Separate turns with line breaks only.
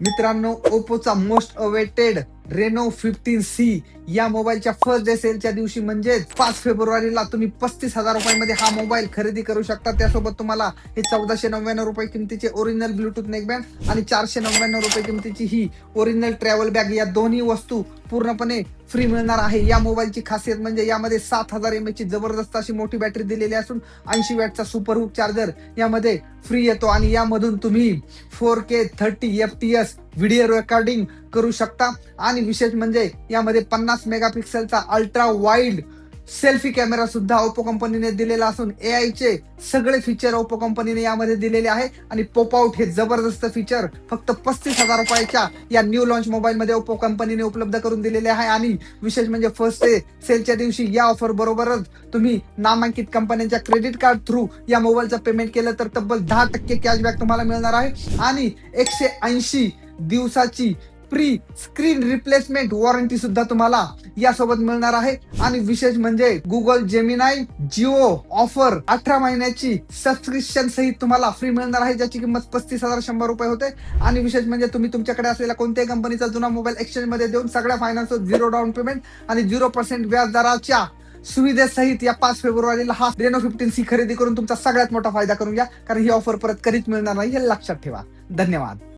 मित्रांनो, ओप्पोचा most awaited Reno 15C या मोबाईलच्या फर्स्ट डे सेलच्या दिवशी म्हणजेच 5 फेब्रुवारीला तुम्ही 35,000 रुपयांमध्ये हा मोबाईल खरेदी करू शकता. त्यासोबत तुम्हाला हे 1499 रुपये किमतीचे ओरिजिनल ब्लूटूथ नेकबँड आणि 499 रुपये किमतीची ही ओरिजिनल ट्रॅव्हल बॅग या दोन्ही वस्तू पूर्णपणे फ्री मिळणार आहे. या मोबाईलची खासियत म्हणजे यामध्ये 7000 mAh ची जबरदस्त अशी मोठी बॅटरी दिलेली असून 80 वॅटचा सुपर हुक चार्जर यामध्ये फ्री येतो आणि यामधून तुम्ही 4K 30 FPS व्हिडिओ रेकॉर्डिंग करू शकता. आणि विशेष म्हणजे यामध्ये 50 मेगापिक्सेलचा अल्ट्रा वाईड सेल्फी कॅमेरा सुद्धा ओप्पो कंपनीने दिलेला असून AI चे सगळे फीचर ओप्पो कंपनीने यामध्ये दिलेले आहे. आणि पॉप आउट हे जबरदस्त फीचर फक्त 35,000 रुपयाच्या या न्यू लॉन्च मोबाईल मध्ये ओप्पो कंपनीने उपलब्ध करून दिलेले आहे. आणि विशेष म्हणजे फर्स्ट डे सेलच्या दिवशी या ऑफर बरोबरच तुम्ही नामांकित कंपन्यांच्या क्रेडिट कार्ड थ्रू या मोबाईलचं पेमेंट केलं तर तब्बल 10% कॅशबॅक तुम्हाला मिळणार आहे आणि 180 दिवसाची प्री स्क्रीन रिप्लेसमेंट वॉरंटी सुद्धा तुम्हाला यासोबत मिळणार आहे. आणि विशेष म्हणजे गुगल जेमिनाय जिओ ऑफर 18 महिन्याची सबस्क्रिप्शन सहित तुम्हाला फ्री मिळणार आहे, ज्याची किंमत 35,100 रुपये होते. आणि विशेष म्हणजे तुम्ही तुमच्याकडे असलेल्या कोणत्याही कंपनीचा जुना मोबाईल एक्सचेंज मध्ये देऊन सगळ्या फायनान्स 0 डाऊन पेमेंट आणि 0% व्याज दराच्या सुविधेसहित या 5 फेब्रुवारीला हा रेनो 15C खरेदी करून तुमचा सगळ्यात मोठा फायदा करून घ्या, कारण ही ऑफर परत कधीच मिळणार नाही हे लक्षात ठेवा. धन्यवाद.